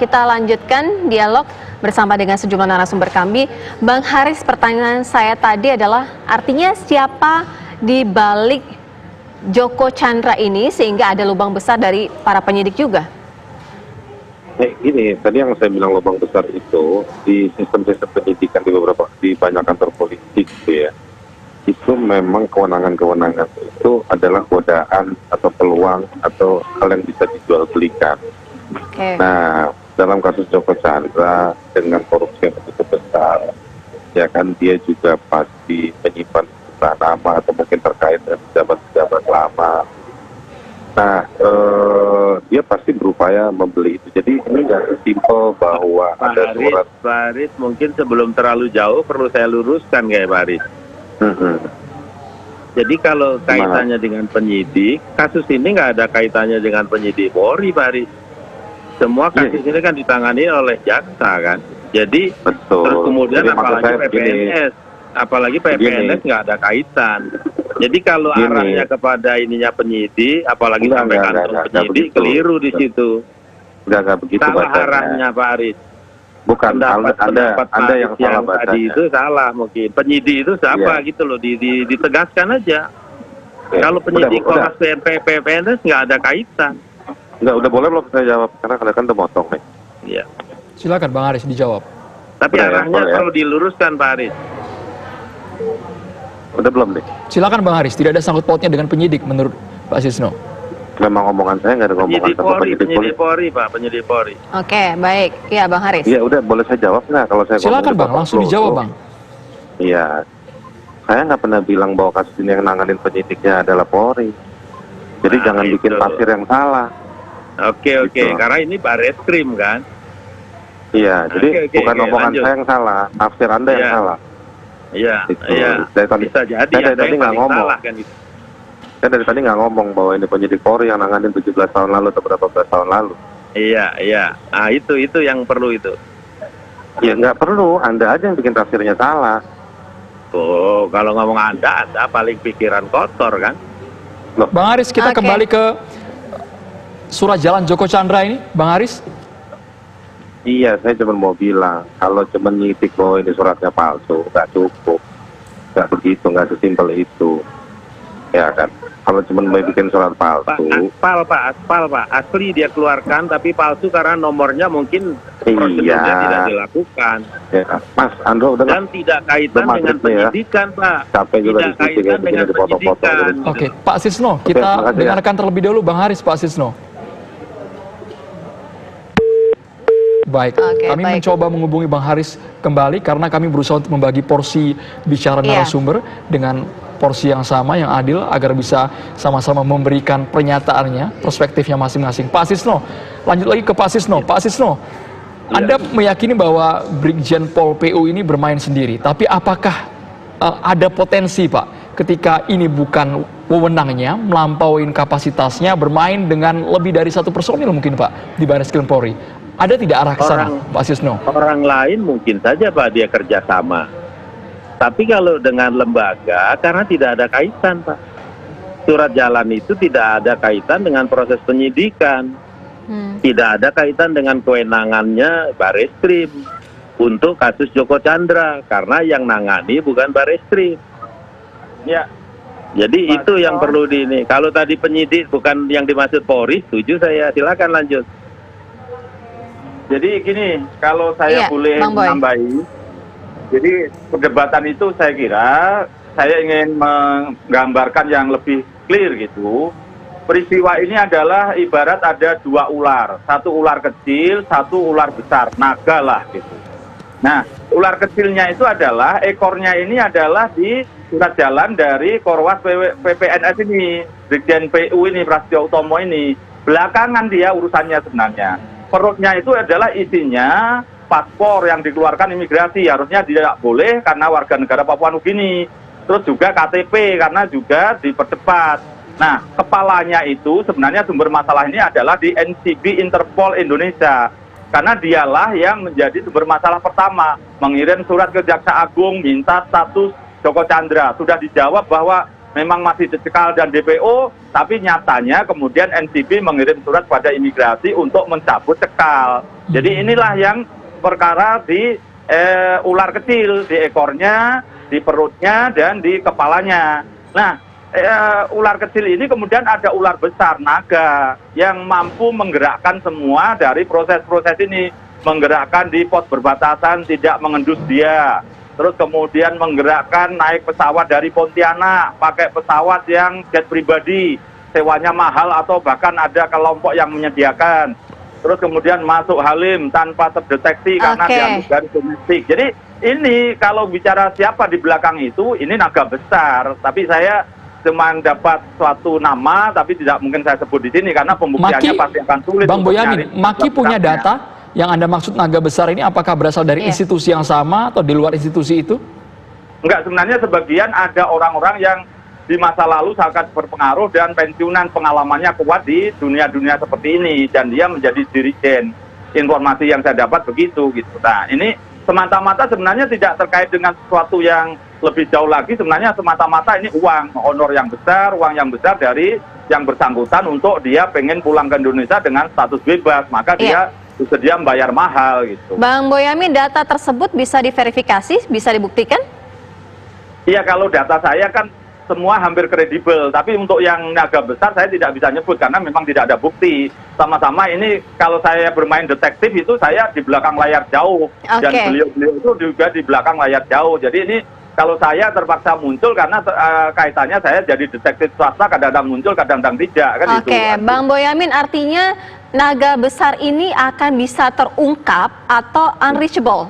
kita lanjutkan dialog bersama dengan sejumlah narasumber kami. Bang Haris, pertanyaan saya tadi adalah artinya siapa di balik Joko Chandra ini sehingga ada lubang besar dari para penyidik juga? Ini tadi yang saya bilang lubang besar itu di sistem-sistem penyidikan di banyak kantor politik gitu ya. Itu memang kewenangan-kewenangan itu adalah godaan atau peluang atau hal yang bisa dijual belikan. Okay. Nah, dalam kasus Joko Chandra dengan korupsi yang begitu besar, ya kan dia juga pasti menyimpan nama atau mungkin terkait dengan pejabat-pejabat lama. Nah, dia pasti berupaya membeli itu. Jadi ini nggak simpel bahwa ada surat. Pak Haris, mungkin sebelum terlalu jauh perlu saya luruskan kayak Pak Haris. Jadi kalau kaitannya dengan penyidik, kasus ini nggak ada kaitannya dengan penyidik Polri, Pak Haris. Semua kasus ini kan ditangani oleh jaksa kan. Jadi terus kemudian apalagi PPNS nggak ada kaitan. Jadi kalau arahnya kepada ininya penyidik, apalagi sampai kantor penyidik, keliru di situ. Nggak begitu. Salah arahnya Pak Haris. Bukan, Anda yang salah bacanya. Tadi itu salah mungkin. Penyidik itu siapa gitu loh, ditegaskan aja. Kalau penyidik Komnas PPNS nggak ada kaitan. Udah boleh belum saya jawab? Karena kalian kan udah motong nih. Iya. Silakan Bang Haris dijawab. Tapi arahnya perlu diluruskan Pak Haris. Udah belum nih? Silakan Bang Haris, tidak ada sangkut pautnya dengan penyidik menurut Pak Sisno. Memang omongan saya nggak ada omongan sama penyidik Polri, Pak, penyidik Polri. Oke, baik. Iya, Bang Haris. Iya, udah boleh saya jawab nggak kalau saya silakan Bang, langsung dijawab Bang. Iya, saya nggak pernah bilang bahwa kasus ini yang nanganin penyidiknya adalah Polri. Jadi jangan bikin tafsir yang salah. Oke, karena ini Barreskrim kan. Iya, jadi bukan omongan saya yang salah, tafsir Anda yang salah. Iya. Bisa jadi. Saya dari tadi nggak ngomong. Kan, gitu. Saya dari tadi nggak ngomong bahwa ini penyidik Polri yang nanganin 17 tahun lalu atau berapa belas tahun lalu. Iya. Ah itu yang perlu itu. Ya nggak perlu, Anda aja yang bikin tafsirnya salah. Oh, kalau ngomong Anda paling pikiran kotor kan. Loh. Bang Haris, kita kembali ke surat jalan Joko Chandra ini, Bang Haris. Iya, saya cuma mau bilang, kalau cuma nyitik bahwa ini suratnya palsu, nggak cukup. Nggak begitu, nggak sesimpel itu. Ya kan, kalau cuma mau bikin surat palsu. Aspal, Pak. Asli dia keluarkan, tapi palsu karena nomornya mungkin prosedurnya tidak dilakukan. Ya, Mas, Andro udah. Dan tidak kaitan dengan penyidikan, Pak. Capek juga tidak kaitan dengan penyidikan. Oke, Pak Sisno, kita dengarkan terlebih dahulu Bang Haris, Pak Sisno. Baik, kami mencoba menghubungi Bang Haris kembali karena kami berusaha untuk membagi porsi bicara narasumber dengan porsi yang sama, yang adil, agar bisa sama-sama memberikan pernyataannya, perspektifnya masing-masing. Pak Sisno, lanjut lagi ke Pak Sisno. Pak Sisno, Anda meyakini bahwa Brigjen Pol PU ini bermain sendiri, tapi apakah ada potensi Pak, ketika ini bukan wewenangnya, melampaui kapasitasnya, bermain dengan lebih dari satu personil mungkin Pak, di Barreskrim Polri? Ada tidak arah ke sana, Pak Sisno? Orang lain mungkin saja Pak dia kerjasama. Tapi kalau dengan lembaga, karena tidak ada kaitan Pak. Surat jalan itu tidak ada kaitan dengan proses penyidikan. Tidak ada kaitan dengan kewenangannya Barreskrim untuk kasus Joko Chandra. Karena yang nangani bukan Barreskrim. Ya. Jadi itu yang perlu ini. Kalau tadi penyidik bukan yang dimaksud Polri, setuju saya. Silakan lanjut. Jadi gini, kalau saya boleh menambahi, jadi perdebatan itu saya kira saya ingin menggambarkan yang lebih clear gitu. Peristiwa ini adalah ibarat ada dua ular, satu ular kecil, satu ular besar, naga lah gitu. Nah, ular kecilnya itu adalah ekornya ini adalah di surat jalan dari Korwas PPNS ini, Brigjen PU ini, Prasetyo Utomo ini. Belakangan dia urusannya sebenarnya. Perutnya itu adalah isinya paspor yang dikeluarkan imigrasi, harusnya tidak boleh karena warga negara Papua Nugini. Terus juga KTP karena juga dipercepat. Nah, kepalanya itu sebenarnya sumber masalah ini adalah di NCB Interpol Indonesia. Karena dialah yang menjadi sumber masalah pertama, mengirim surat ke Jaksa Agung minta status Joko Chandra. Sudah dijawab bahwa memang masih dicekal dan DPO, tapi nyatanya kemudian NCB mengirim surat pada imigrasi untuk mencabut cekal. Jadi inilah yang perkara di ular kecil, di ekornya, di perutnya, dan di kepalanya. Nah, ular kecil ini kemudian ada ular besar, naga, yang mampu menggerakkan semua dari proses-proses ini. Menggerakkan di pos berbatasan, tidak mengendus dia. Terus kemudian menggerakkan naik pesawat dari Pontianak, pakai pesawat yang jet pribadi, sewanya mahal atau bahkan ada kelompok yang menyediakan. Terus kemudian masuk Halim tanpa terdeteksi karena diambil dari domestik. Jadi ini kalau bicara siapa di belakang itu, ini naga besar. Tapi saya cuma dapat suatu nama, tapi tidak mungkin saya sebut di sini karena pembuktiannya pasti akan sulit. Bang Boyamin, Maki punya data yang Anda maksud naga besar ini apakah berasal dari institusi yang sama atau di luar institusi itu? Enggak, sebenarnya sebagian ada orang-orang yang di masa lalu sangat berpengaruh dan pensiunan, pengalamannya kuat di dunia-dunia seperti ini, dan dia menjadi dirijen. Informasi yang saya dapat begitu gitu. Nah, ini semata-mata sebenarnya tidak terkait dengan sesuatu yang lebih jauh lagi, sebenarnya semata-mata ini uang, honor yang besar, uang yang besar dari yang bersangkutan untuk dia pengen pulang ke Indonesia dengan status bebas, maka dia bersedia membayar mahal gitu. Bang Boyamin, data tersebut bisa diverifikasi, bisa dibuktikan? Iya, kalau data saya kan semua hampir kredibel, tapi untuk yang naga besar saya tidak bisa nyebut karena memang tidak ada bukti. Sama-sama ini kalau saya bermain detektif itu saya di belakang layar jauh, dan beliau-beliau itu juga di belakang layar jauh. Jadi ini kalau saya terpaksa muncul karena kaitannya saya jadi detektif swasta, kadang-kadang muncul, kadang-kadang tidak kan itu. Bang Boyamin, artinya naga besar ini akan bisa terungkap atau unreachable?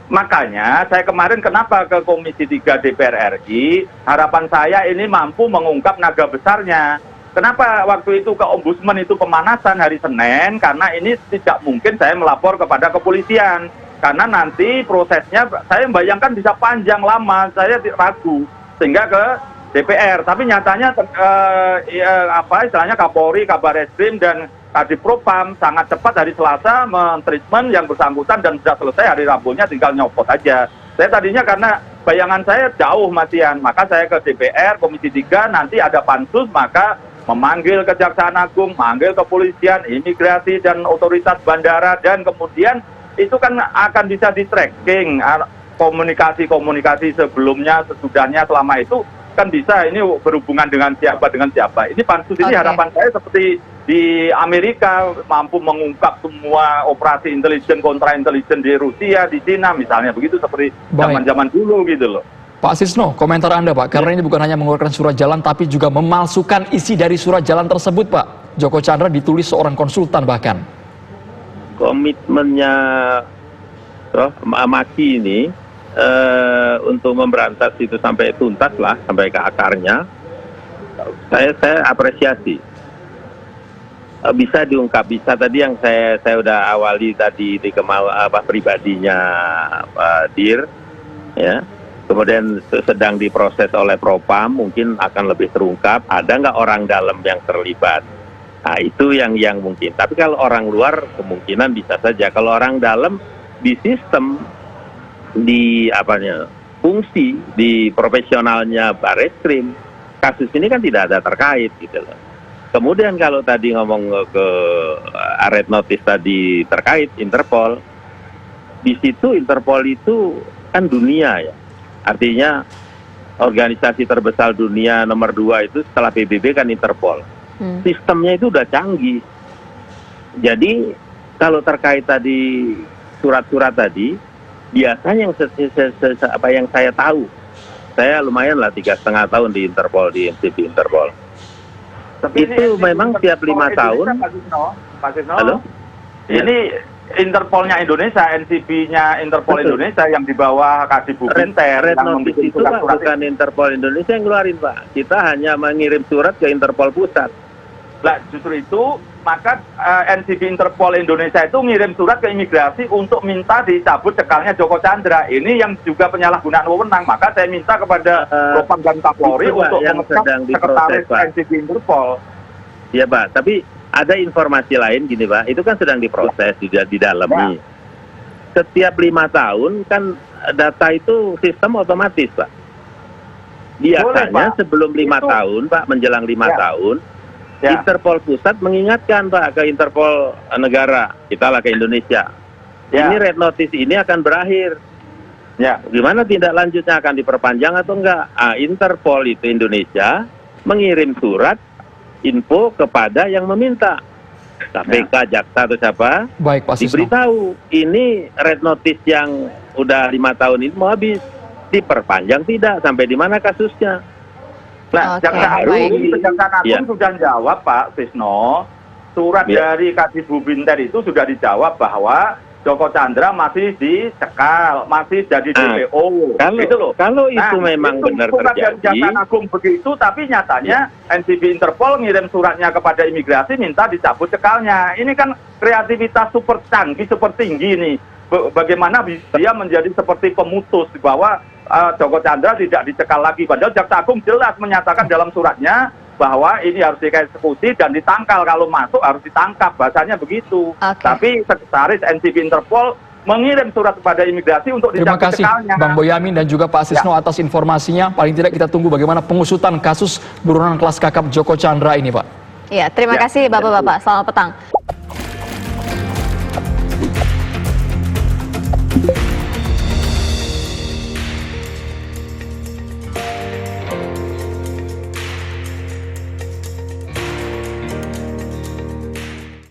Makanya saya kemarin kenapa ke Komisi 3 DPR RI, harapan saya ini mampu mengungkap naga besarnya. Kenapa waktu itu ke Ombudsman itu pemanasan hari Senin, karena ini tidak mungkin saya melapor kepada kepolisian. Karena nanti prosesnya saya membayangkan bisa panjang lama, saya ragu. Sehingga ke DPR, tapi nyatanya istilahnya Kapolri, Kabar Eskrim, dan Kadipropam sangat cepat hari Selasa mentreatment yang bersangkutan dan sudah selesai hari Rabunya tinggal nyopot aja. Saya tadinya karena bayangan saya jauh matian, maka saya ke DPR, Komisi 3, nanti ada pansus, maka memanggil Kejaksaan Agung, memanggil kepolisian, imigrasi, dan otoritas bandara, dan kemudian itu kan akan bisa di-tracking komunikasi-komunikasi sebelumnya, sesudahnya, selama itu kan bisa ini berhubungan dengan siapa. Ini pansus ini harapan saya seperti di Amerika mampu mengungkap semua operasi intelijen kontra intelijen di Rusia, di Cina misalnya, begitu seperti zaman-zaman dulu gitu loh. Pak Sisno, komentar Anda Pak, karena ini bukan hanya mengeluarkan surat jalan tapi juga memalsukan isi dari surat jalan tersebut Pak. Joko Chandra ditulis seorang konsultan bahkan. Komitmennya Maki ini untuk memberantas itu sampai tuntas lah, sampai ke akarnya, saya apresiasi. Bisa diungkap, bisa tadi yang saya udah awali tadi di pribadinya Dir, ya. Kemudian sedang diproses oleh Propam, mungkin akan lebih terungkap. Ada nggak orang dalam yang terlibat? Nah, itu yang mungkin. Tapi kalau orang luar kemungkinan bisa saja. Kalau orang dalam di sistem, di fungsi, di profesionalnya Barreskrim, kasus ini kan tidak ada terkait gitu loh. Kemudian kalau tadi ngomong ke red notice tadi terkait Interpol, di situ Interpol itu kan dunia ya, artinya organisasi terbesar dunia nomor 2 itu setelah PBB kan Interpol. Sistemnya itu udah canggih. Jadi kalau terkait tadi surat-surat tadi, biasanya yang saya tahu, saya lumayan lah 3,5 tahun di Interpol, di NCB Interpol. Tapi itu memang tiap 5 tahun. Pak Sisno, halo? Ini Interpolnya Indonesia, NCB-nya Interpol Indonesia yang di bawah Kadipubinter. Red notice itu Pak, bukan Interpol Indonesia yang ngeluarin Pak. Kita hanya mengirim surat ke Interpol pusat. Nah, justru itu, maka NCB Interpol Indonesia itu ngirim surat ke imigrasi untuk minta dicabut cekalnya Joko Chandra. Ini yang juga penyalahgunaan wewenang. Maka saya minta kepada Propam dan Kapolri untuk memecat sekretaris NCB Interpol. Iya Pak, tapi ada informasi lain gini Pak, itu kan sedang diproses, juga didalami. Setiap 5 tahun kan data itu sistem otomatis Pak. Biasanya sebelum 5 tahun, Pak, menjelang 5 tahun, Interpol pusat mengingatkan, Pak, ke Interpol negara, kita lah ke Indonesia. Ini red notice ini akan berakhir. Gimana tindak lanjutnya, akan diperpanjang atau enggak? Interpol itu Indonesia mengirim surat info kepada yang meminta. KPK, jaksa atau siapa? Baik, Pak Sisno. Diberitahu, ini red notice yang udah 5 tahun ini mau habis. Diperpanjang tidak, sampai di mana kasusnya? Nah, Kejaksaan Agung sudah jawab, Pak Sisno. Surat dari Kadif Bubinter itu sudah dijawab bahwa Joko Chandra masih dicekal, masih jadi DPO. Kalau itu memang benar terjadi. Kejaksaan Agung begitu, tapi nyatanya NCB Interpol ngirim suratnya kepada imigrasi minta dicabut cekalnya. Ini kan kreativitas super canggih, super tinggi nih. Bagaimana dia menjadi seperti pemutus bahwa Joko Chandra tidak dicekal lagi. Padahal Jaksa Agung jelas menyatakan dalam suratnya bahwa ini harus dieksekusi dan ditangkal, kalau masuk harus ditangkap, bahasanya begitu. Tapi sekretaris NCB Interpol mengirim surat kepada imigrasi untuk dicabut cekalnya. Terima kasih Bang Boyamin dan juga Pak Sisno atas informasinya. Paling tidak kita tunggu bagaimana pengusutan kasus buronan kelas kakap Joko Chandra ini, Pak. Terima kasih Bapak-Bapak. Selamat petang.